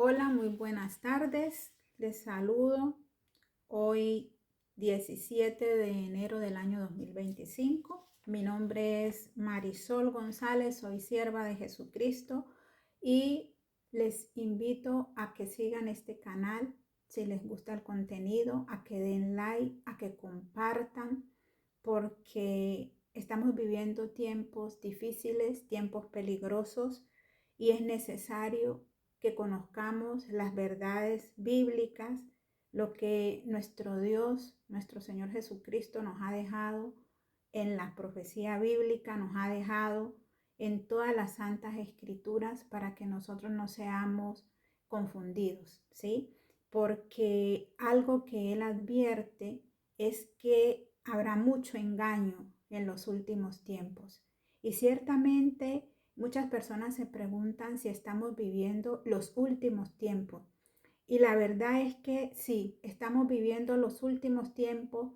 Hola, muy buenas tardes. Les saludo hoy 17 de enero del año 2025. Mi nombre es Marisol González, soy sierva de Jesucristo y les invito a que sigan este canal si les gusta el contenido, a que den like, a que compartan, porque estamos viviendo tiempos difíciles, tiempos peligrosos y es necesario que conozcamos las verdades bíblicas, lo que nuestro Dios, nuestro Señor Jesucristo nos ha dejado en la profecía bíblica, nos ha dejado en todas las santas escrituras para que nosotros no seamos confundidos, ¿sí? Porque algo que Él advierte es que habrá mucho engaño en los últimos tiempos. Y ciertamente muchas personas se preguntan si estamos viviendo los últimos tiempos. Y la verdad es que sí, estamos viviendo los últimos tiempos,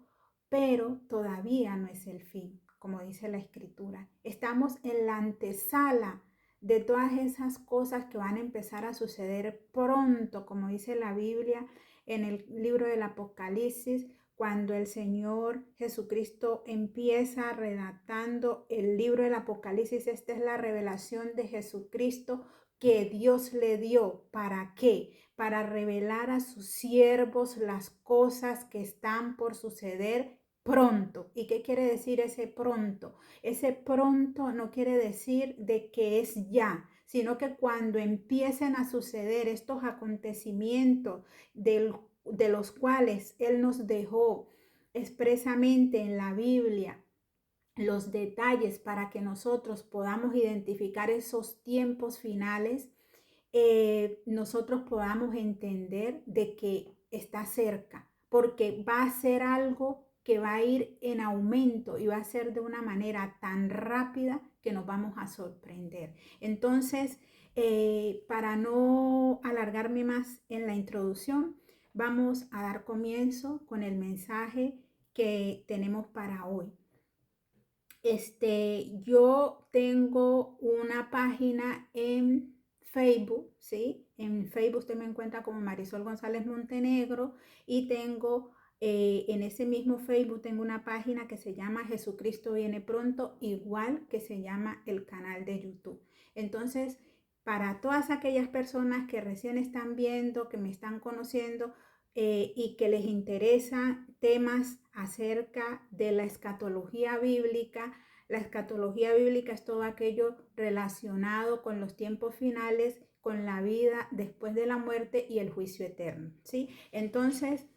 pero todavía no es el fin, como dice la escritura. Estamos en la antesala de todas esas cosas que van a empezar a suceder pronto, como dice la Biblia en el libro del Apocalipsis, cuando el Señor Jesucristo empieza redactando el libro del Apocalipsis. Esta es la revelación de Jesucristo que Dios le dio. ¿Para qué? Para revelar a sus siervos las cosas que están por suceder pronto. ¿Y qué quiere decir ese pronto? Ese pronto no quiere decir de que es ya, sino que cuando empiecen a suceder estos acontecimientos de los cuales Él nos dejó expresamente en la Biblia los detalles para que nosotros podamos identificar esos tiempos finales, nosotros podamos entender de que está cerca, porque va a ser algo que va a ir en aumento y va a ser de una manera tan rápida que nos vamos a sorprender. Entonces, para no alargarme más en la introducción, vamos a dar comienzo con el mensaje que tenemos para hoy. Yo tengo una página en Facebook, ¿sí? En Facebook usted me encuentra como Marisol González Montenegro y tengo en ese mismo Facebook tengo una página que se llama Jesucristo viene pronto, igual que se llama el canal de YouTube. Entonces, para todas aquellas personas que recién están viendo, que me están conociendo, y que les interesan temas acerca de la escatología bíblica. La escatología bíblica es todo aquello relacionado con los tiempos finales, con la vida después de la muerte y el juicio eterno, ¿sí? Entonces,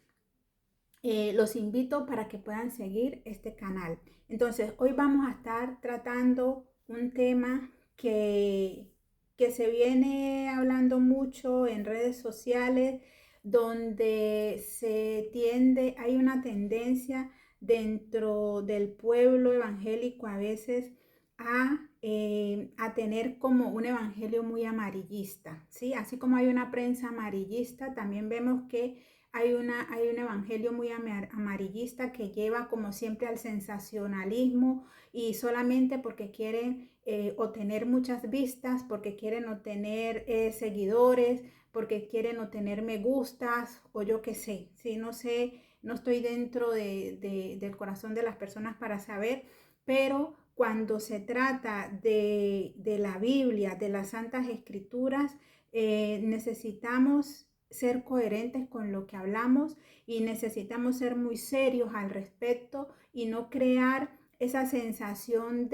los invito para que puedan seguir este canal. Entonces, hoy vamos a estar tratando un tema que se viene hablando mucho en redes sociales, donde hay una tendencia dentro del pueblo evangélico a veces a tener como un evangelio muy amarillista, ¿sí? Así como hay una prensa amarillista, también vemos que hay un evangelio muy amarillista que lleva como siempre al sensacionalismo y solamente porque quieren obtener muchas vistas, porque quieren obtener seguidores, porque quieren obtener me gustas o yo qué sé, ¿sí? No sé, no estoy dentro del corazón de las personas para saber, pero cuando se trata de la Biblia, de las Santas Escrituras, necesitamos ser coherentes con lo que hablamos y necesitamos ser muy serios al respecto y no crear esa sensación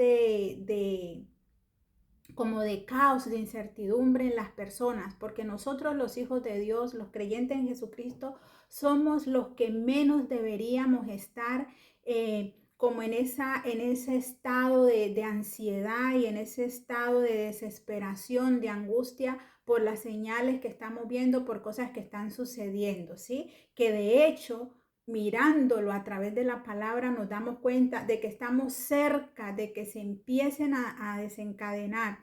como de caos, de incertidumbre en las personas, porque nosotros los hijos de Dios, los creyentes en Jesucristo, somos los que menos deberíamos estar como en ese estado de ansiedad y en ese estado de desesperación, de angustia por las señales que estamos viendo, por cosas que están sucediendo, ¿sí? Que de hecho, mirándolo a través de la palabra, nos damos cuenta de que estamos cerca de que se empiecen a desencadenar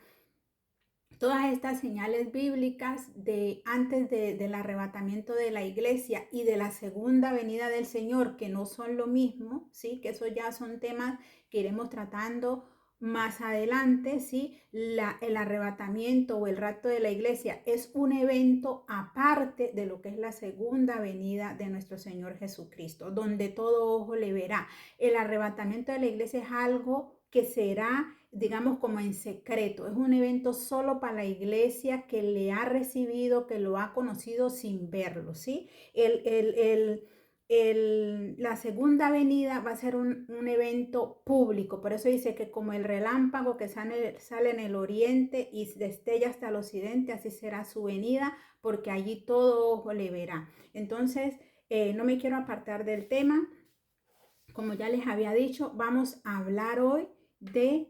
todas estas señales bíblicas de antes del arrebatamiento de la iglesia y de la segunda venida del Señor, que no son lo mismo, ¿sí? Que eso ya son temas que iremos tratando más adelante, ¿sí? El arrebatamiento o el rapto de la iglesia es un evento aparte de lo que es la segunda venida de nuestro Señor Jesucristo, donde todo ojo le verá. El arrebatamiento de la iglesia es algo que será, digamos, como en secreto. Es un evento solo para la iglesia que le ha recibido, que lo ha conocido sin verlo, ¿sí? La segunda venida va a ser un evento público, por eso dice que como el relámpago que sale en el oriente y destella hasta el occidente, así será su venida, porque allí todo ojo le verá. Entonces, no me quiero apartar del tema. Como ya les había dicho, vamos a hablar hoy de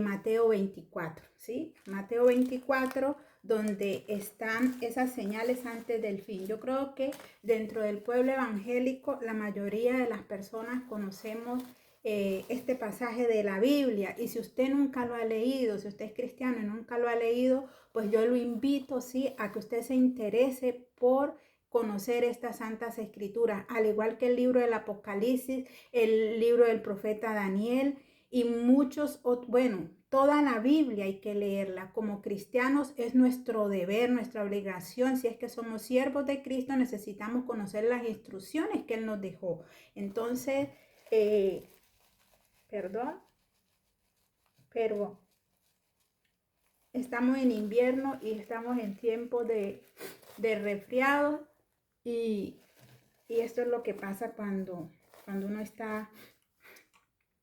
Mateo 24, ¿sí? Mateo 24, donde están esas señales antes del fin. Yo creo que dentro del pueblo evangélico la mayoría de las personas conocemos este pasaje de la Biblia, y si usted nunca lo ha leído, si usted es cristiano y nunca lo ha leído, pues yo lo invito, ¿sí?, a que usted se interese por conocer estas santas escrituras, al igual que el libro del Apocalipsis, el libro del profeta Daniel y muchos, bueno, toda la Biblia hay que leerla. Como cristianos es nuestro deber, nuestra obligación. Si es que somos siervos de Cristo, necesitamos conocer las instrucciones que Él nos dejó. Entonces, perdón, pero estamos en invierno y estamos en tiempo de resfriados, y esto es lo que pasa cuando uno está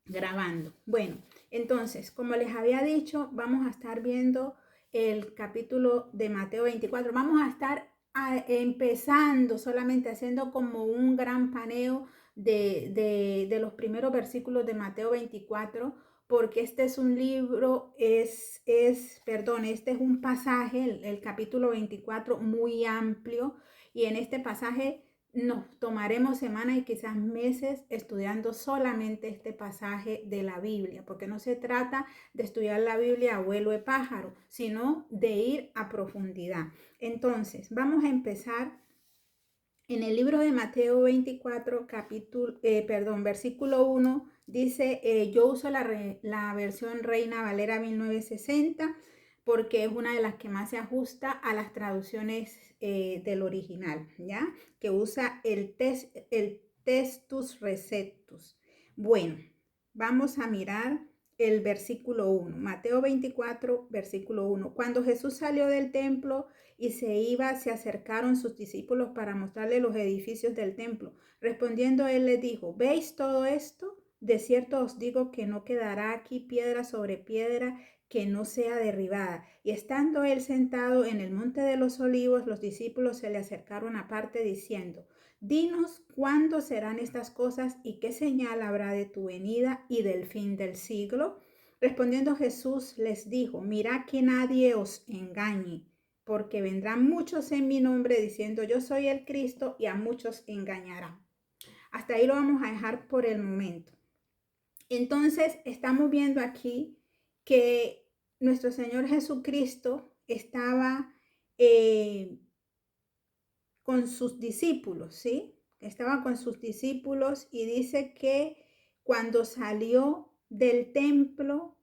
grabando. Bueno, entonces, como les había dicho, vamos a estar viendo el capítulo de Mateo 24. Vamos a estar empezando solamente haciendo como un gran paneo de los primeros versículos de Mateo 24, porque este es un libro, perdón, este es un pasaje, el capítulo 24, muy amplio, y en este pasaje nos tomaremos semanas y quizás meses estudiando solamente este pasaje de la Biblia, porque no se trata de estudiar la Biblia a vuelo de pájaro, sino de ir a profundidad. Entonces, vamos a empezar en el libro de Mateo 24, versículo 1, dice, yo uso la versión Reina Valera 1960, porque es una de las que más se ajusta a las traducciones del original, ¿ya? Que usa el Textus Receptus. Bueno, vamos a mirar el versículo 1, Mateo 24, versículo 1. Cuando Jesús salió del templo y se iba, se acercaron sus discípulos para mostrarle los edificios del templo. Respondiendo él les dijo, ¿veis todo esto? De cierto os digo que no quedará aquí piedra sobre piedra que no sea derribada. Y estando él sentado en el monte de los olivos, los discípulos se le acercaron aparte diciendo, dinos cuándo serán estas cosas y qué señal habrá de tu venida y del fin del siglo. Respondiendo Jesús les dijo, mirad que nadie os engañe, porque vendrán muchos en mi nombre diciendo yo soy el Cristo, y a muchos engañarán. Hasta ahí lo vamos a dejar por el momento. Entonces estamos viendo aquí que nuestro Señor Jesucristo estaba con sus discípulos, ¿sí? Estaba con sus discípulos, y dice que cuando salió del templo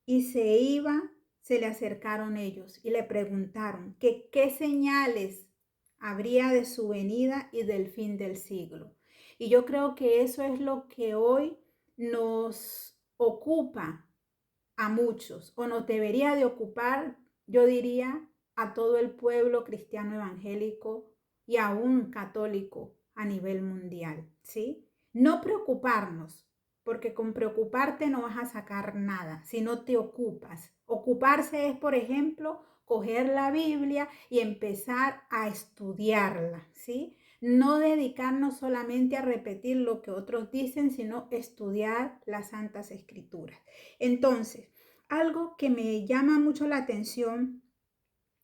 y se iba, se le acercaron ellos y le preguntaron que qué señales habría de su venida y del fin del siglo. Y yo creo que eso es lo que hoy nos ocupa a muchos, o nos debería de ocupar, yo diría, a todo el pueblo cristiano evangélico y aún católico a nivel mundial, ¿sí? No preocuparnos, porque con preocuparte no vas a sacar nada si no te ocupas. Ocuparse es, por ejemplo, coger la Biblia y empezar a estudiarla, ¿sí? No dedicarnos solamente a repetir lo que otros dicen, sino estudiar las Santas Escrituras. Entonces, algo que me llama mucho la atención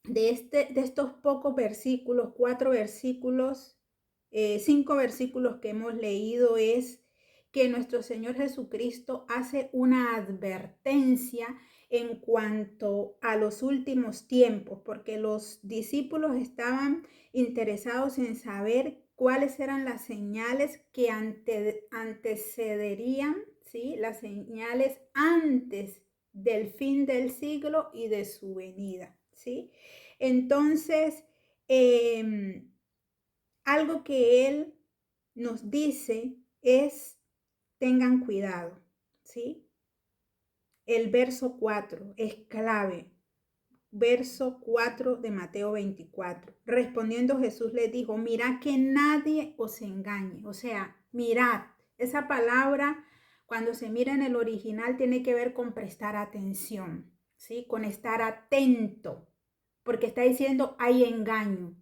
de estos pocos versículos, 4 versículos, 5 versículos que hemos leído, es que nuestro Señor Jesucristo hace una advertencia en cuanto a los últimos tiempos, porque los discípulos estaban interesados en saber cuáles eran las señales que antecederían, ¿sí? Las señales antes del fin del siglo y de su venida, ¿sí? Entonces, algo que él nos dice es, tengan cuidado, ¿sí? El verso 4 es clave. Verso 4 de Mateo 24. Respondiendo Jesús le dijo, mirad que nadie os engañe. O sea, mirad, esa palabra cuando se mira en el original tiene que ver con prestar atención, ¿sí? Con estar atento, porque está diciendo hay engaño.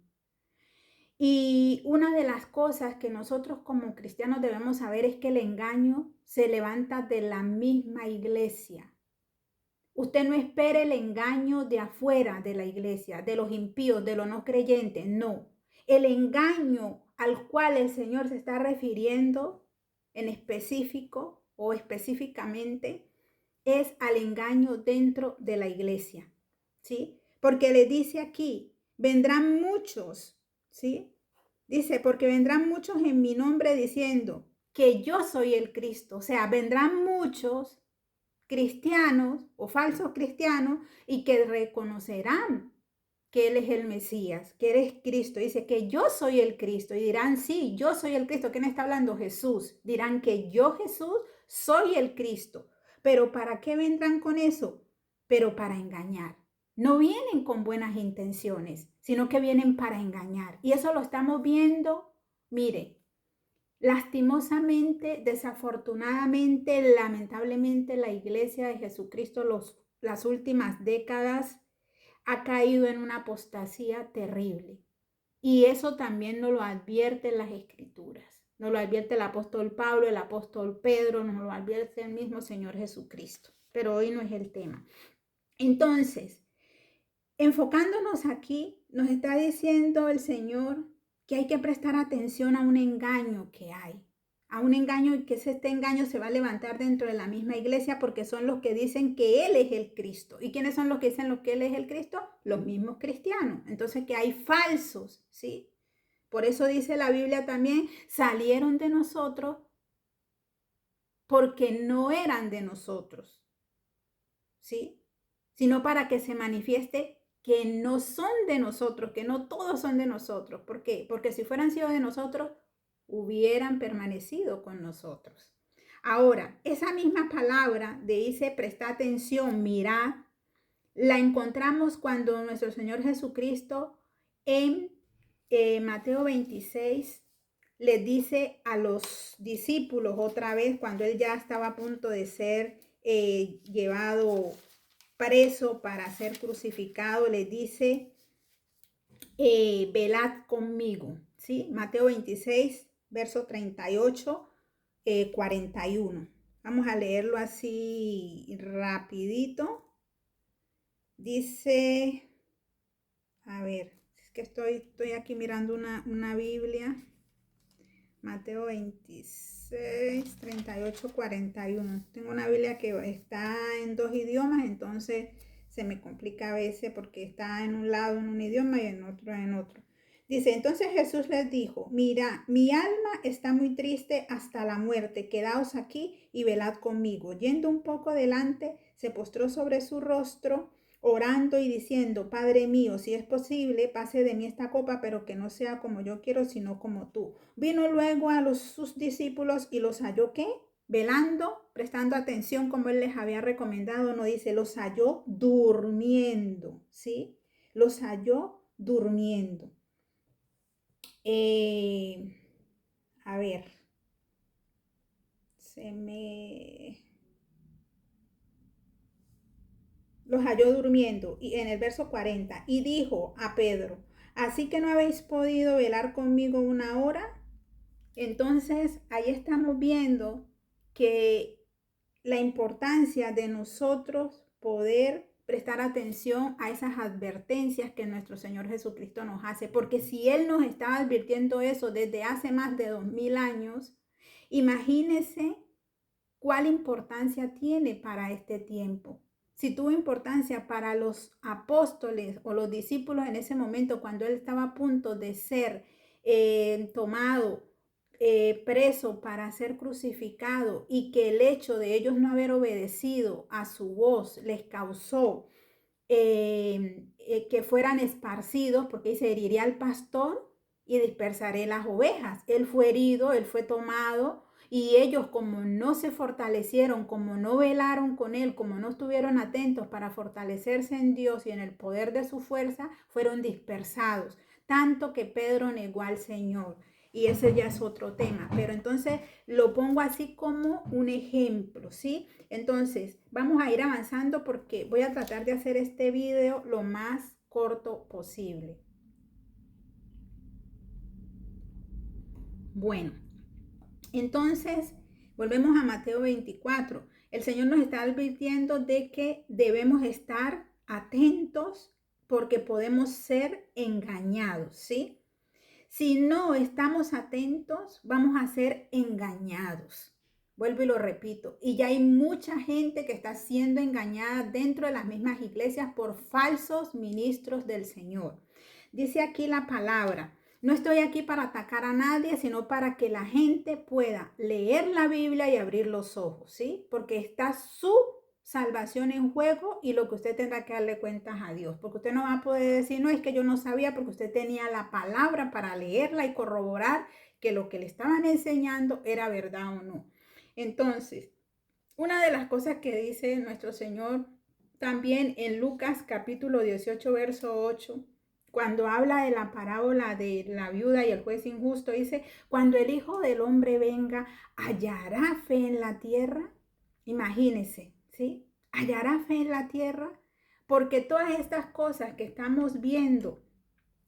Y una de las cosas que nosotros como cristianos debemos saber es que el engaño se levanta de la misma iglesia. Usted no espere el engaño de afuera de la iglesia, de los impíos, de los no creyentes, no. El engaño al cual el Señor se está refiriendo en específico o específicamente es al engaño dentro de la iglesia, ¿sí? Porque le dice aquí, vendrán muchos, ¿sí? Dice, porque vendrán muchos en mi nombre diciendo que yo soy el Cristo. O sea, vendrán muchos cristianos o falsos cristianos y que reconocerán que Él es el Mesías, que Él es Cristo. Dice que yo soy el Cristo y dirán, sí, yo soy el Cristo. ¿Quién está hablando? Jesús. Dirán que yo, Jesús, soy el Cristo. Pero ¿para qué vendrán con eso? Pero para engañar. No vienen con buenas intenciones, sino que vienen para engañar. Y eso lo estamos viendo, mire, lastimosamente, desafortunadamente, lamentablemente, la Iglesia de Jesucristo las últimas décadas ha caído en una apostasía terrible. Y eso también nos lo advierten las Escrituras. Nos lo advierte el apóstol Pablo, el apóstol Pedro, nos lo advierte el mismo Señor Jesucristo. Pero hoy no es el tema. Entonces, enfocándonos aquí, nos está diciendo el Señor que hay que prestar atención a un engaño que hay, a un engaño y que este engaño se va a levantar dentro de la misma iglesia porque son los que dicen que Él es el Cristo. ¿Y quiénes son los que dicen que Él es el Cristo? Los mismos cristianos. Entonces que hay falsos, ¿sí? Por eso dice la Biblia también, salieron de nosotros porque no eran de nosotros, ¿sí? Sino para que se manifieste que no son de nosotros, que no todos son de nosotros. ¿Por qué? Porque si fueran sido de nosotros, hubieran permanecido con nosotros. Ahora, esa misma palabra de dice, presta atención, mirad, la encontramos cuando nuestro Señor Jesucristo en Mateo 26 les dice a los discípulos otra vez, cuando él ya estaba a punto de ser llevado preso para ser crucificado, les dice, velad conmigo, ¿sí? Mateo 26, verso 38, 41. Vamos a leerlo así rapidito. Dice, a ver, es que estoy aquí mirando una Biblia. Mateo 26, 38, 41. Tengo una Biblia que está en dos idiomas, entonces se me complica a veces porque está en un lado en un idioma y en otro en otro. Dice, entonces Jesús les dijo, mira, mi alma está muy triste hasta la muerte, quedaos aquí y velad conmigo. Yendo un poco adelante, se postró sobre su rostro, orando y diciendo, Padre mío, si es posible, pase de mí esta copa, pero que no sea como yo quiero, sino como tú. Vino luego a sus discípulos y los halló, ¿qué? Velando, prestando atención como él les había recomendado, no dice, los halló durmiendo, ¿sí? Los halló durmiendo. A ver, los halló durmiendo, y en el verso 40, y dijo a Pedro, ¿así que no habéis podido velar conmigo una hora? Entonces, ahí estamos viendo que la importancia de nosotros poder prestar atención a esas advertencias que nuestro Señor Jesucristo nos hace, porque si Él nos estaba advirtiendo eso desde hace más de 2000 años, imagínese cuál importancia tiene para este tiempo. Si tuvo importancia para los apóstoles o los discípulos en ese momento, cuando Él estaba a punto de ser tomado preso para ser crucificado y que el hecho de ellos no haber obedecido a su voz les causó que fueran esparcidos, porque dice, heriré al pastor y dispersaré las ovejas. Él fue herido, él fue tomado y ellos como no se fortalecieron, como no velaron con él, como no estuvieron atentos para fortalecerse en Dios y en el poder de su fuerza, fueron dispersados, tanto que Pedro negó al Señor. Y ese ya es otro tema, pero entonces lo pongo así como un ejemplo, ¿sí? Entonces, vamos a ir avanzando porque voy a tratar de hacer este video lo más corto posible. Bueno, entonces, volvemos a Mateo 24. El Señor nos está advirtiendo de que debemos estar atentos porque podemos ser engañados, ¿sí? Si no estamos atentos, vamos a ser engañados. Vuelvo y lo repito. Y ya hay mucha gente que está siendo engañada dentro de las mismas iglesias por falsos ministros del Señor. Dice aquí la palabra. No estoy aquí para atacar a nadie, sino para que la gente pueda leer la Biblia y abrir los ojos, ¿sí? Porque está su salvación en juego y lo que usted tendrá que darle cuentas a Dios, porque usted no va a poder decir, no, es que yo no sabía, porque usted tenía la palabra para leerla y corroborar que lo que le estaban enseñando era verdad o no. Entonces, una de las cosas que dice nuestro Señor también en Lucas capítulo 18, verso 8, cuando habla de la parábola de la viuda y el juez injusto, dice, cuando el Hijo del Hombre venga, ¿hallará fe en la tierra? Imagínese, ¿sí? ¿Hallará fe en la tierra? Porque todas estas cosas que estamos viendo,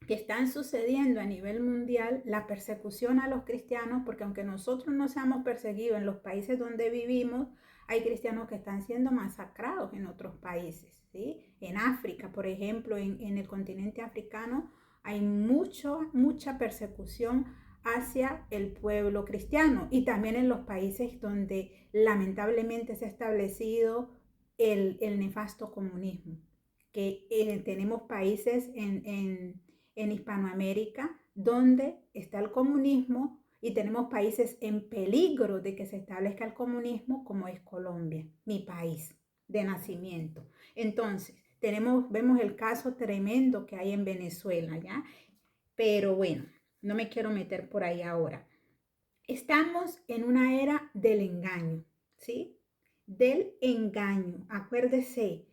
que están sucediendo a nivel mundial, la persecución a los cristianos, porque aunque nosotros no seamos perseguidos en los países donde vivimos, hay cristianos que están siendo masacrados en otros países, ¿sí? En África, por ejemplo, en el continente africano, hay mucha persecución hacia el pueblo cristiano y también en los países donde lamentablemente se ha establecido el nefasto comunismo, que tenemos países en Hispanoamérica donde está el comunismo y tenemos países en peligro de que se establezca el comunismo, como es Colombia, mi país de nacimiento. Entonces, vemos el caso tremendo que hay en Venezuela, ¿ya? Pero bueno, no me quiero meter por ahí ahora. Estamos en una era del engaño, ¿sí? Del engaño. Acuérdese,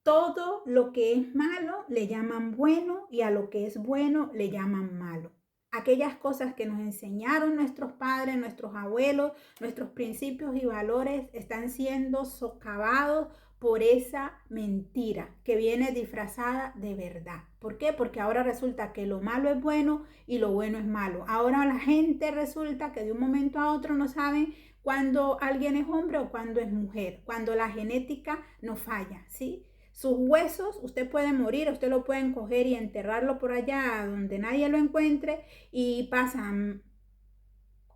todo lo que es malo le llaman bueno y a lo que es bueno le llaman malo. Aquellas cosas que nos enseñaron nuestros padres, nuestros abuelos, nuestros principios y valores están siendo socavados por esa mentira que viene disfrazada de verdad. ¿Por qué? Porque ahora resulta que lo malo es bueno y lo bueno es malo. Ahora la gente resulta que de un momento a otro no saben cuando alguien es hombre o cuando es mujer, cuando la genética no falla, ¿sí? Sus huesos, usted puede morir, usted lo pueden coger y enterrarlo por allá donde nadie lo encuentre y pasan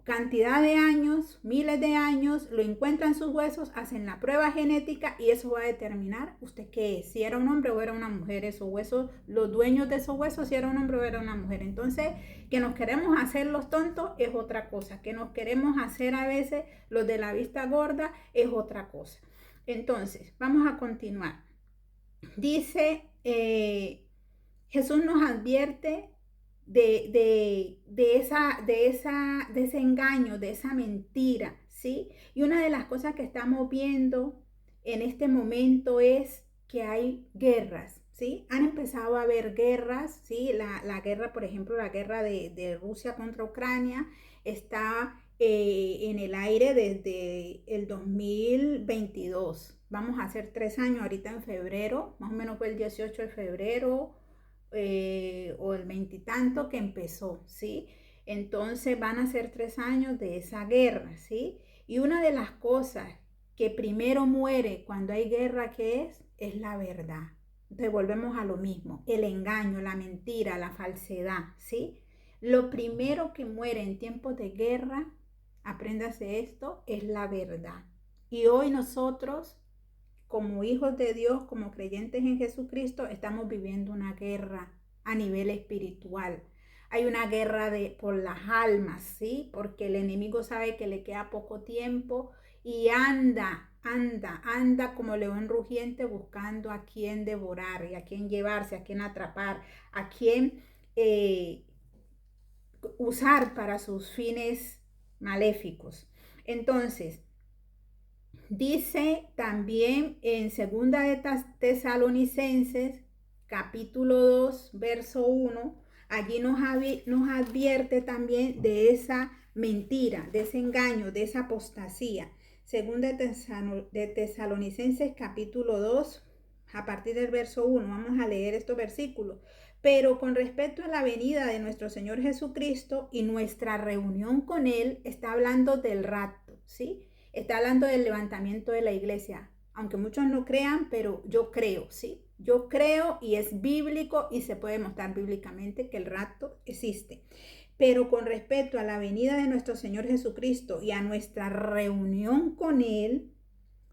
cantidad de años, miles de años, lo encuentran sus huesos, hacen la prueba genética y eso va a determinar usted qué es, si era un hombre o era una mujer, esos huesos, los dueños de esos huesos, si era un hombre o era una mujer. Entonces, que nos queremos hacer los tontos es otra cosa, que nos queremos hacer a veces los de la vista gorda es otra cosa. Entonces, vamos a continuar. Dice, Jesús nos advierte de ese engaño, de esa mentira, ¿sí? Y una de las cosas que estamos viendo en este momento es que hay guerras, ¿sí? Han empezado a haber guerras, ¿sí? La guerra, por ejemplo, la guerra de Rusia contra Ucrania está en el aire desde el 2022. Vamos a hacer 3 años ahorita en febrero, más o menos fue el 18 de febrero o el 20 y tanto que empezó, ¿sí? Entonces van a ser 3 años de esa guerra, ¿sí? Y una de las cosas que primero muere cuando hay guerra, ¿qué es la verdad. Entonces volvemos a lo mismo, el engaño, la mentira, la falsedad, ¿sí? Lo primero que muere en tiempos de guerra, apréndase esto, es la verdad. Y hoy nosotros, como hijos de Dios, como creyentes en Jesucristo, estamos viviendo una guerra a nivel espiritual. hay una guerra por las almas, ¿sí? Porque el enemigo sabe que le queda poco tiempo y anda como león rugiente buscando a quién devorar y a quién llevarse, a quién atrapar, a quién usar para sus fines maléficos. Entonces, dice también en segunda de Tesalonicenses, capítulo 2, verso 1, allí nos advierte también de esa mentira, de ese engaño, de esa apostasía. Segunda de Tesalonicenses, capítulo 2, a partir del verso 1, vamos a leer estos versículos. Pero con respecto a la venida de nuestro Señor Jesucristo y nuestra reunión con Él, está hablando del rapto, ¿sí? Está hablando del levantamiento de la iglesia, aunque muchos no crean, pero yo creo, ¿sí? Yo creo y es bíblico y se puede mostrar bíblicamente que el rapto existe. Pero con respecto a la venida de nuestro Señor Jesucristo y a nuestra reunión con Él,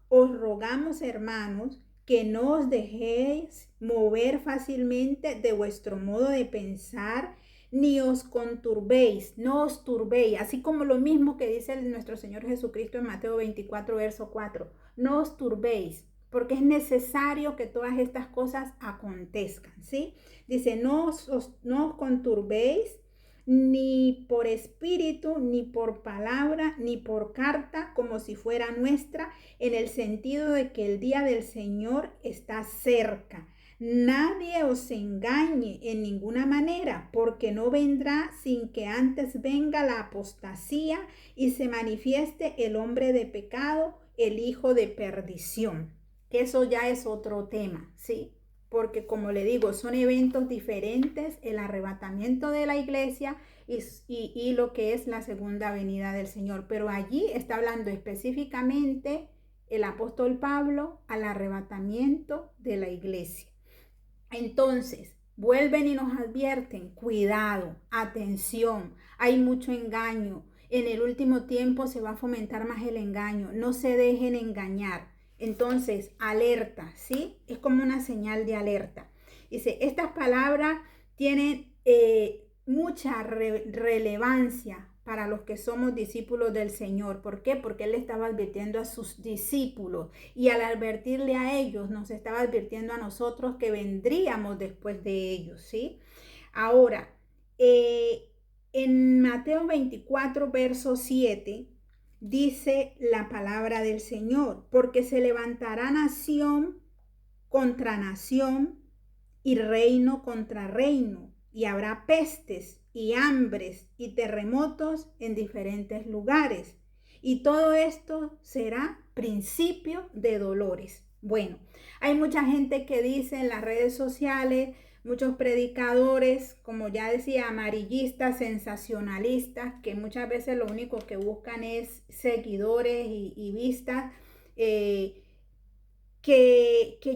os rogamos, hermanos, que no os dejéis mover fácilmente de vuestro modo de pensar, ni os conturbéis, no os turbéis, así como lo mismo que dice nuestro Señor Jesucristo en Mateo 24, verso 4, no os turbéis, porque es necesario que todas estas cosas acontezcan, ¿sí? Dice, no os conturbéis, ni por espíritu, ni por palabra, ni por carta, como si fuera nuestra, en el sentido de que el día del Señor está cerca. Nadie os engañe en ninguna manera, porque no vendrá sin que antes venga la apostasía y se manifieste el hombre de pecado, el hijo de perdición. Que eso ya es otro tema, ¿sí? Porque como le digo, son eventos diferentes, el arrebatamiento de la iglesia y lo que es la segunda venida del Señor. Pero allí está hablando específicamente el apóstol Pablo al arrebatamiento de la iglesia. Entonces, vuelven y nos advierten, cuidado, atención, hay mucho engaño. En el último tiempo se va a fomentar más el engaño, no se dejen engañar. Entonces, alerta, ¿sí? Es como una señal de alerta. Dice, estas palabras tienen mucha relevancia para los que somos discípulos del Señor. ¿Por qué? Porque Él estaba advirtiendo a sus discípulos y al advertirle a ellos nos estaba advirtiendo a nosotros que vendríamos después de ellos, ¿sí? Ahora, en Mateo 24, verso 7, dice la palabra del Señor, porque se levantará nación contra nación y reino contra reino, y habrá pestes y hambres y terremotos en diferentes lugares. Y todo esto será principio de dolores. Bueno, hay mucha gente que dice en las redes sociales, muchos predicadores, como ya decía, amarillistas, sensacionalistas, que muchas veces lo único que buscan es seguidores y vistas, que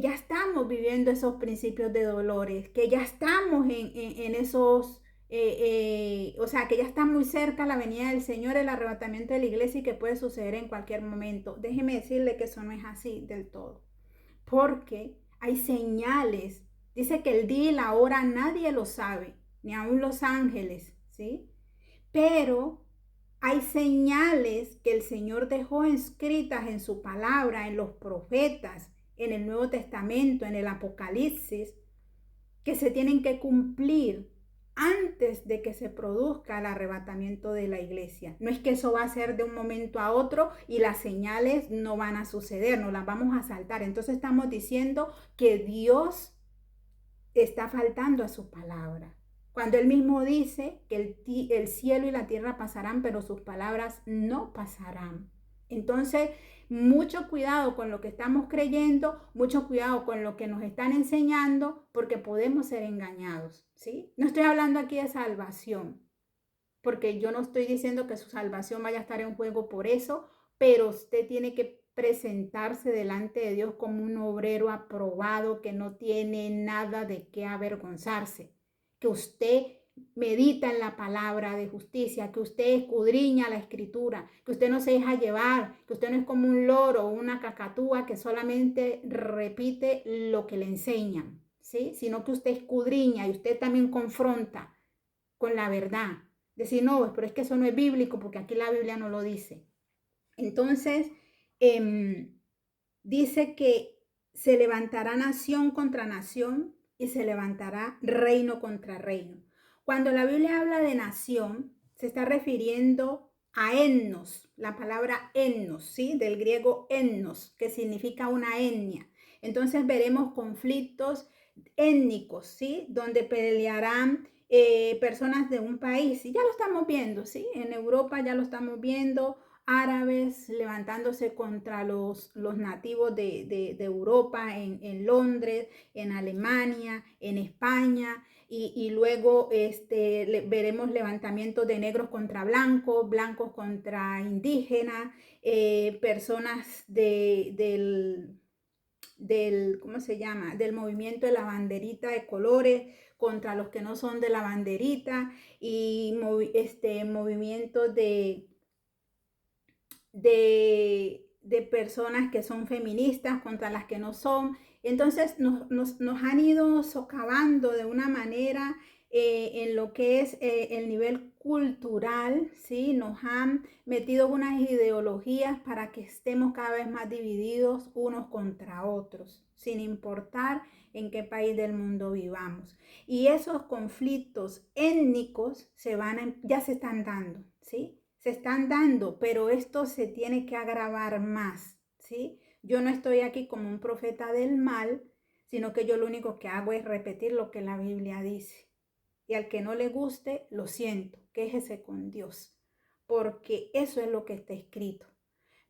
ya estamos viviendo esos principios de dolores, que ya estamos en esos, o sea, que ya está muy cerca la venida del Señor, el arrebatamiento de la iglesia y que puede suceder en cualquier momento. Déjeme decirle que eso no es así del todo, porque hay señales. Dice que el día y la hora nadie lo sabe, ni aun los ángeles, ¿sí? Pero hay señales que el Señor dejó escritas en su palabra, en los profetas, en el Nuevo Testamento, en el Apocalipsis, que se tienen que cumplir antes de que se produzca el arrebatamiento de la iglesia. No es que eso va a ser de un momento a otro y las señales no van a suceder, no las vamos a saltar. Entonces estamos diciendo que Dios está faltando a su palabra. Cuando Él mismo dice que el cielo y la tierra pasarán, pero sus palabras no pasarán. Entonces, mucho cuidado con lo que estamos creyendo, mucho cuidado con lo que nos están enseñando, porque podemos ser engañados, ¿sí? No estoy hablando aquí de salvación, porque yo no estoy diciendo que su salvación vaya a estar en juego por eso, pero usted tiene que presentarse delante de Dios como un obrero aprobado que no tiene nada de qué avergonzarse, que usted medita en la palabra de justicia, que usted escudriña la escritura, que usted no se deja llevar, que usted no es como un loro o una cacatúa que solamente repite lo que le enseñan, ¿sí? Sino que usted escudriña y usted también confronta. con la verdad. Decir, no, pero es que eso no es bíblico porque aquí la Biblia no lo dice. Entonces, dice que se levantará nación contra nación y se levantará reino contra reino. Cuando la Biblia habla de nación, se está refiriendo a etnos, la palabra etnos, ¿sí? Del griego etnos, que significa una etnia. Entonces veremos conflictos étnicos, ¿sí? Donde pelearán personas de un país. Y ya lo estamos viendo, ¿sí? En Europa ya lo estamos viendo, árabes levantándose contra los nativos de Europa, en Londres, en Alemania, en España, y luego veremos levantamientos de negros contra blancos, blancos contra indígenas, personas ¿cómo se llama? Del movimiento de la banderita de colores contra los que no son de la banderita, y movimientos de personas que son feministas contra las que no son. Entonces nos han ido socavando de una manera en lo que es el nivel cultural, ¿sí? Nos han metido unas ideologías para que estemos cada vez más divididos unos contra otros, sin importar en qué país del mundo vivamos. Y esos conflictos étnicos ya se están dando, ¿sí? Se están dando, pero esto se tiene que agravar más, ¿sí? Yo no estoy aquí como un profeta del mal, sino que yo lo único que hago es repetir lo que la Biblia dice. Y al que no le guste, lo siento, quéjese con Dios, porque eso es lo que está escrito.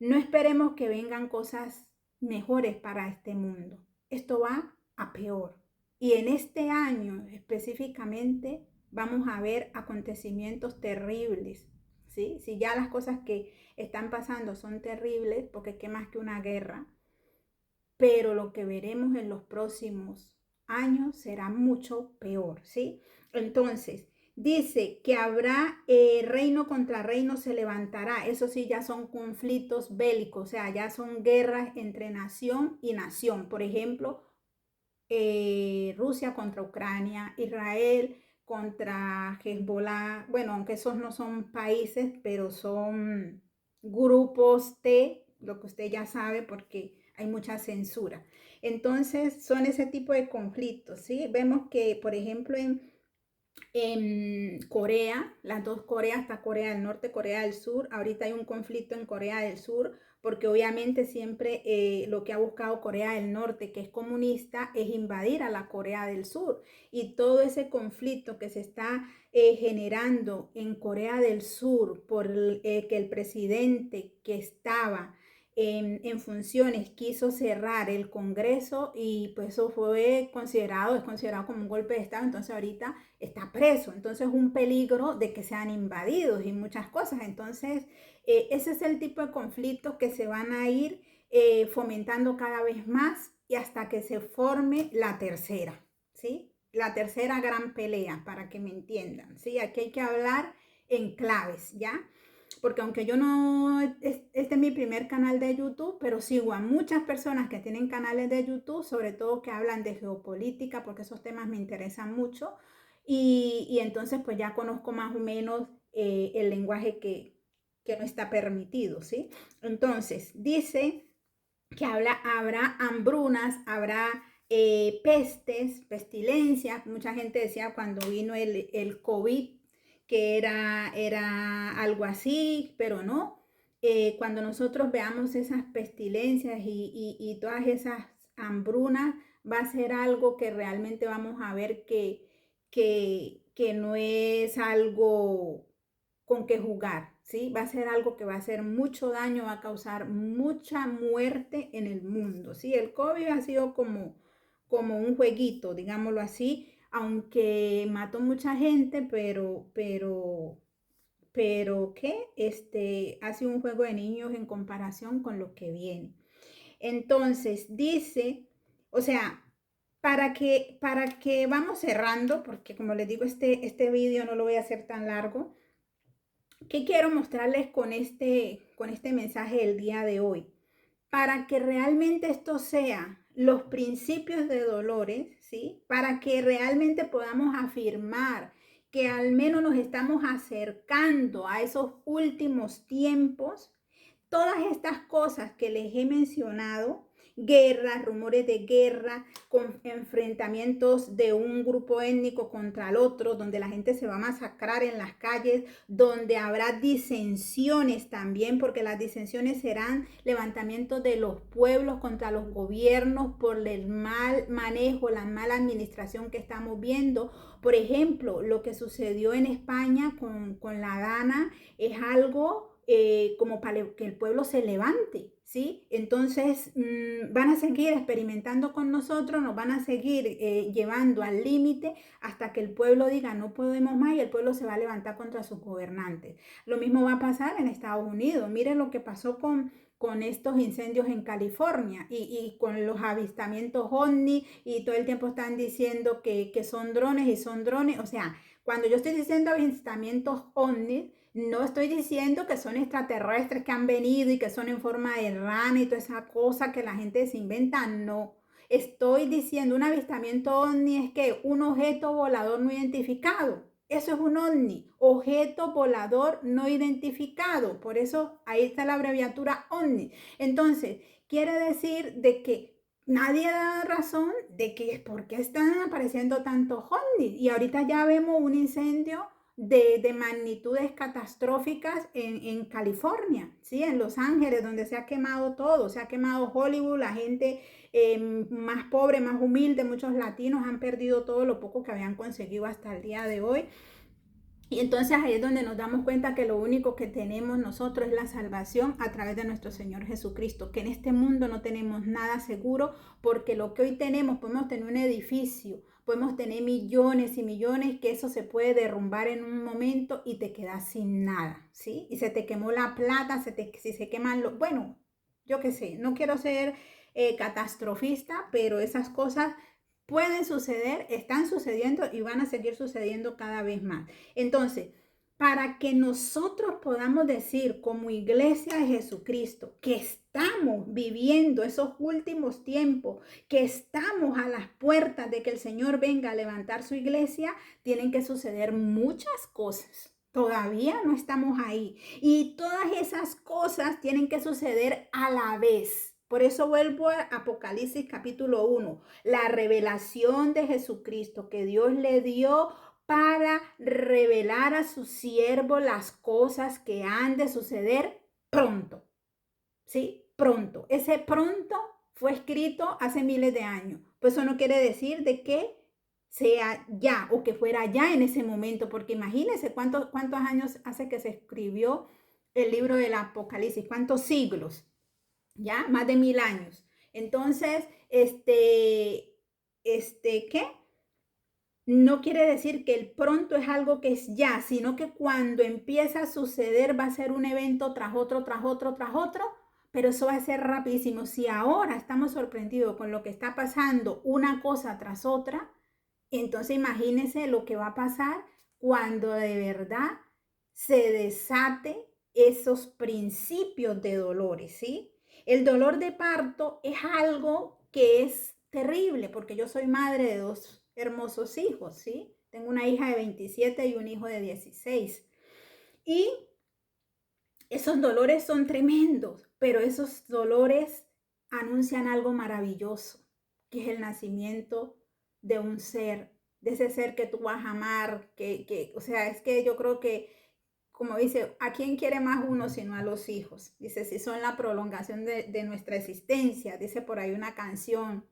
No esperemos que vengan cosas mejores para este mundo. Esto va a peor. Y en este año específicamente vamos a ver acontecimientos terribles, ¿sí? Si ya las cosas que están pasando son terribles, porque qué más que una guerra, pero lo que veremos en los próximos años será mucho peor, ¿sí? Entonces, dice que habrá reino contra reino se levantará. Eso sí, ya son conflictos bélicos, o sea, ya son guerras entre nación y nación. Por ejemplo, Rusia contra Ucrania, Israel contra Hezbollah. Bueno, aunque esos no son países, pero son grupos lo que usted ya sabe porque hay mucha censura. Entonces, son ese tipo de conflictos, ¿sí? Vemos que, por ejemplo, en Corea, las dos Coreas, está Corea del Norte, Corea del Sur. Ahorita hay un conflicto en Corea del Sur porque obviamente siempre lo que ha buscado Corea del Norte, que es comunista, es invadir a la Corea del Sur. Y todo ese conflicto que se está generando en Corea del Sur por que el presidente que estaba en funciones quiso cerrar el Congreso, y pues eso es considerado como un golpe de Estado. Entonces ahorita está preso, entonces un peligro de que sean invadidos y muchas cosas. Entonces ese es el tipo de conflictos que se van a ir fomentando cada vez más, y hasta que se forme la tercera, ¿sí? La tercera gran pelea, para que me entiendan, ¿sí? Aquí hay que hablar en claves, ¿ya? Porque aunque yo no, este es mi primer canal de YouTube, pero sigo a muchas personas que tienen canales de YouTube, sobre todo que hablan de geopolítica, porque esos temas me interesan mucho. Y entonces pues ya conozco más o menos el lenguaje que no está permitido, ¿sí? Entonces dice que habrá hambrunas, habrá pestes, pestilencias. Mucha gente decía cuando vino el COVID que era algo así, pero no. Cuando nosotros veamos esas pestilencias y todas esas hambrunas, va a ser algo que realmente vamos a ver que no es algo con que jugar, ¿sí? Va a ser algo que va a hacer mucho daño, va a causar mucha muerte en el mundo, ¿sí? El COVID ha sido como un jueguito, digámoslo así, aunque mató mucha gente, pero ¿qué? Ha sido un juego de niños en comparación con lo que viene. Entonces, dice, o sea, para que vamos cerrando, porque como les digo, este video no lo voy a hacer tan largo. ¿Qué quiero mostrarles con este mensaje del día de hoy? Para que realmente esto sea los principios de Dolores, ¿sí? Para que realmente podamos afirmar que al menos nos estamos acercando a esos últimos tiempos, todas estas cosas que les he mencionado, guerras, rumores de guerra, con enfrentamientos de un grupo étnico contra el otro, donde la gente se va a masacrar en las calles, donde habrá disensiones también, porque las disensiones serán levantamientos de los pueblos contra los gobiernos por el mal manejo, la mala administración que estamos viendo. Por ejemplo, lo que sucedió en España con la Dana es algo como para que el pueblo se levante, ¿sí? Entonces van a seguir experimentando con nosotros, nos van a seguir llevando al límite hasta que el pueblo diga no podemos más y el pueblo se va a levantar contra sus gobernantes. Lo mismo va a pasar en Estados Unidos. Miren lo que pasó con estos incendios en California y con los avistamientos OVNI y todo el tiempo están diciendo que son drones y son drones. O sea, cuando yo estoy diciendo avistamientos OVNI, no estoy diciendo que son extraterrestres que han venido y que son en forma de rana y toda esa cosa que la gente se inventa, no. Estoy diciendo un avistamiento OVNI es que un objeto volador no identificado. Eso es un OVNI, objeto volador no identificado. Por eso ahí está la abreviatura OVNI. Entonces, quiere decir de que nadie da razón de que por qué están apareciendo tantos OVNIs. Y ahorita ya vemos un incendio de magnitudes catastróficas en California, ¿sí? En Los Ángeles, donde se ha quemado todo, se ha quemado Hollywood, la gente más pobre, más humilde, muchos latinos han perdido todo lo poco que habían conseguido hasta el día de hoy. Y entonces ahí es donde nos damos cuenta que lo único que tenemos nosotros es la salvación a través de nuestro Señor Jesucristo, que en este mundo no tenemos nada seguro, porque lo que hoy tenemos, podemos tener un edificio, podemos tener millones y millones, que eso se puede derrumbar en un momento y te quedas sin nada, ¿sí? Y se te quemó la plata, si se queman los, bueno, yo qué sé, no quiero ser catastrofista, pero esas cosas pueden suceder, están sucediendo y van a seguir sucediendo cada vez más. Entonces, para que nosotros podamos decir como iglesia de Jesucristo que estamos viviendo esos últimos tiempos, que estamos a las puertas de que el Señor venga a levantar su iglesia, tienen que suceder muchas cosas. Todavía no estamos ahí. Y todas esas cosas tienen que suceder a la vez. Por eso vuelvo a Apocalipsis capítulo 1, la revelación de Jesucristo que Dios le dio para revelar a su siervo las cosas que han de suceder pronto, ¿sí? Pronto. Ese pronto fue escrito hace miles de años. Pues eso no quiere decir de que sea ya o que fuera ya en ese momento, porque imagínense cuántos años hace que se escribió el libro del Apocalipsis, cuántos siglos, ya, más de 1000 años. Entonces, ¿qué? No quiere decir que el pronto es algo que es ya, sino que cuando empieza a suceder va a ser un evento tras otro, tras otro, tras otro, pero eso va a ser rapidísimo. Si ahora estamos sorprendidos con lo que está pasando una cosa tras otra, entonces imagínense lo que va a pasar cuando de verdad se desate esos principios de dolores, ¿sí? El dolor de parto es algo que es terrible porque yo soy madre de 2 hermosos hijos, ¿sí? Tengo una hija de 27 y un hijo de 16. Y esos dolores son tremendos, pero esos dolores anuncian algo maravilloso, que es el nacimiento de un ser, de ese ser que tú vas a amar, o sea, es que yo creo que, como dice, ¿a quién quiere más uno sino a los hijos? Dice, si son la prolongación de nuestra existencia, dice por ahí una canción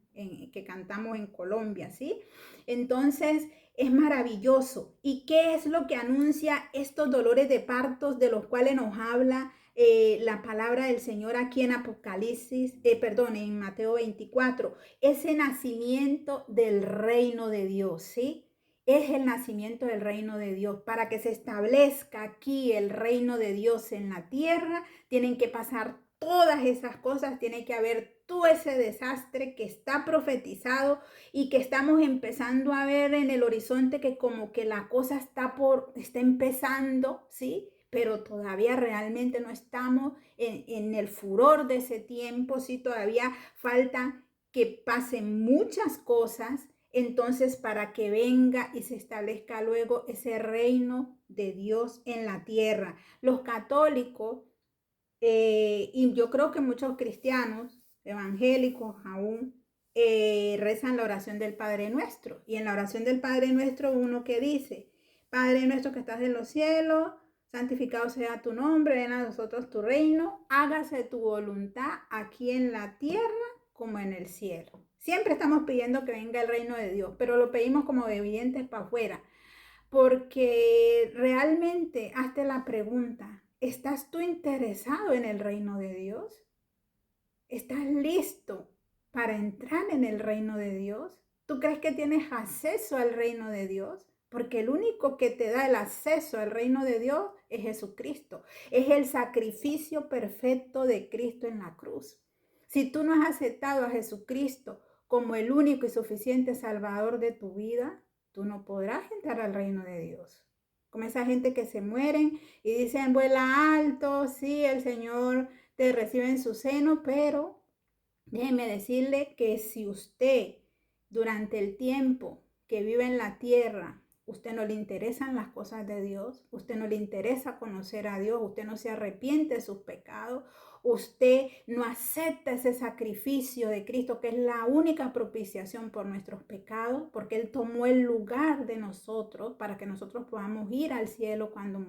que cantamos en Colombia, ¿sí? Entonces, es maravilloso. ¿Y qué es lo que anuncia estos dolores de partos de los cuales nos habla la palabra del Señor aquí en Apocalipsis, en Mateo 24? Ese nacimiento del reino de Dios, ¿sí? Es el nacimiento del reino de Dios. Para que se establezca aquí el reino de Dios en la tierra, tienen que pasar todas esas cosas, tiene que haber todo ese desastre que está profetizado y que estamos empezando a ver en el horizonte, que como que la cosa está empezando, ¿sí? Pero todavía realmente no estamos en el furor de ese tiempo, ¿sí? Todavía falta que pasen muchas cosas. Entonces, para que venga y se establezca luego ese reino de Dios en la tierra. Los católicos, y yo creo que muchos cristianos evangélicos aún, rezan la oración del Padre Nuestro. Y en la oración del Padre Nuestro uno que dice, Padre nuestro que estás en los cielos, santificado sea tu nombre, venga a nosotros tu reino, hágase tu voluntad aquí en la tierra como en el cielo. Siempre estamos pidiendo que venga el reino de Dios, pero lo pedimos como de dientes para afuera, porque realmente hazte la pregunta, ¿estás tú interesado en el reino de Dios? ¿Estás listo para entrar en el reino de Dios? ¿Tú crees que tienes acceso al reino de Dios? Porque el único que te da el acceso al reino de Dios es Jesucristo. Es el sacrificio perfecto de Cristo en la cruz. Si tú no has aceptado a Jesucristo como el único y suficiente Salvador de tu vida, tú no podrás entrar al reino de Dios. Como esa gente que se mueren y dicen, vuela alto, sí, el Señor te recibe en su seno, pero déjeme decirle que si usted durante el tiempo que vive en la tierra, usted no le interesan las cosas de Dios, usted no le interesa conocer a Dios, usted no se arrepiente de sus pecados, usted no acepta ese sacrificio de Cristo, que es la única propiciación por nuestros pecados, porque Él tomó el lugar de nosotros para que nosotros podamos ir al cielo cuando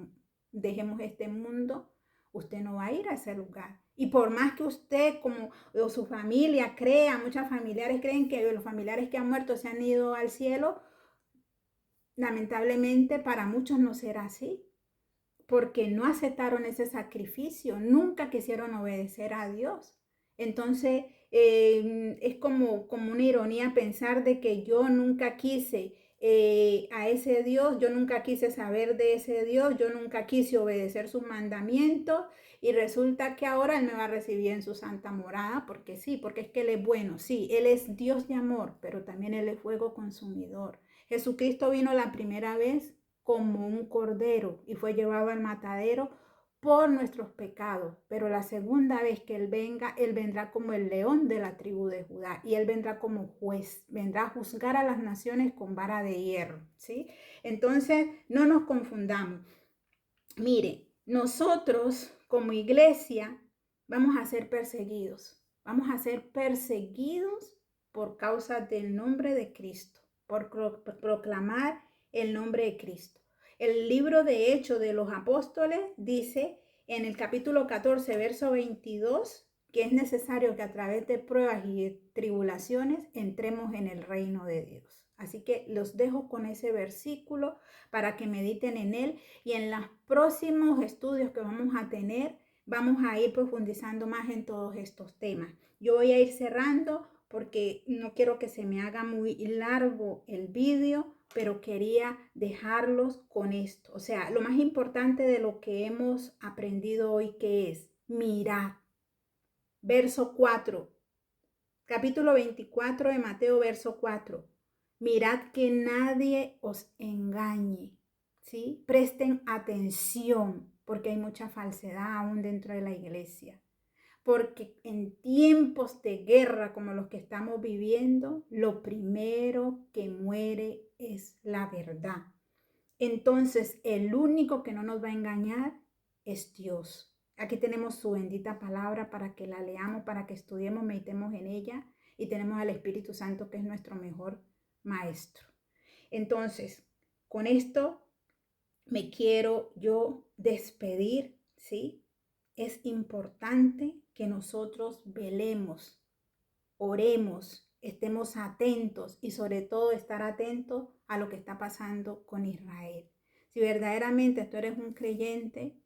dejemos este mundo. Usted no va a ir a ese lugar. Y por más que usted como o su familia crea, muchos familiares creen que los familiares que han muerto se han ido al cielo, lamentablemente para muchos no será así, porque no aceptaron ese sacrificio, nunca quisieron obedecer a Dios. Entonces, es como una ironía pensar de que yo nunca quise a ese Dios, yo nunca quise saber de ese Dios, yo nunca quise obedecer sus mandamientos y resulta que ahora Él me va a recibir en su santa morada, porque sí, porque es que Él es bueno, sí, Él es Dios de amor, pero también Él es fuego consumidor. Jesucristo vino la primera vez como un cordero y fue llevado al matadero por nuestros pecados, pero la segunda vez que Él venga, Él vendrá como el león de la tribu de Judá y Él vendrá como juez, vendrá a juzgar a las naciones con vara de hierro, ¿sí? Entonces, no nos confundamos. Mire, nosotros como iglesia vamos a ser perseguidos por causa del nombre de Cristo, por proclamar el nombre de Cristo. El libro de Hechos de los Apóstoles dice en el capítulo 14, verso 22, que es necesario que a través de pruebas y de tribulaciones entremos en el reino de Dios. Así que los dejo con ese versículo para que mediten en él y en los próximos estudios que vamos a tener, vamos a ir profundizando más en todos estos temas. Yo voy a ir cerrando porque no quiero que se me haga muy largo el vídeo, pero quería dejarlos con esto. O sea, lo más importante de lo que hemos aprendido hoy, que es mirad. Verso 4, capítulo 24 de Mateo, verso 4. Mirad que nadie os engañe, ¿sí? Presten atención, porque hay mucha falsedad aún dentro de la iglesia. Porque en tiempos de guerra como los que estamos viviendo, lo primero que muere es la verdad. Entonces, el único que no nos va a engañar es Dios. Aquí tenemos su bendita palabra para que la leamos, para que estudiemos, meditemos en ella y tenemos al Espíritu Santo que es nuestro mejor maestro. Entonces, con esto me quiero yo despedir, ¿sí? Es importante que nosotros velemos, oremos, estemos atentos y sobre todo estar atentos a lo que está pasando con Israel. Si verdaderamente tú eres un creyente,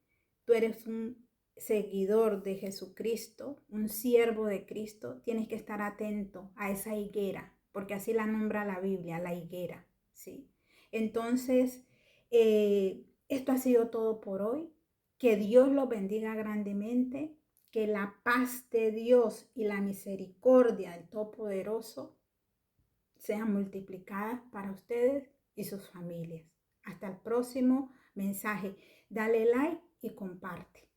tú eres un seguidor de Jesucristo, un siervo de Cristo, tienes que estar atento a esa higuera, porque así la nombra la Biblia, la higuera, ¿sí? Entonces, esto ha sido todo por hoy. Que Dios los bendiga grandemente. Que la paz de Dios y la misericordia del Todopoderoso sean multiplicadas para ustedes y sus familias. Hasta el próximo mensaje. Dale like y comparte.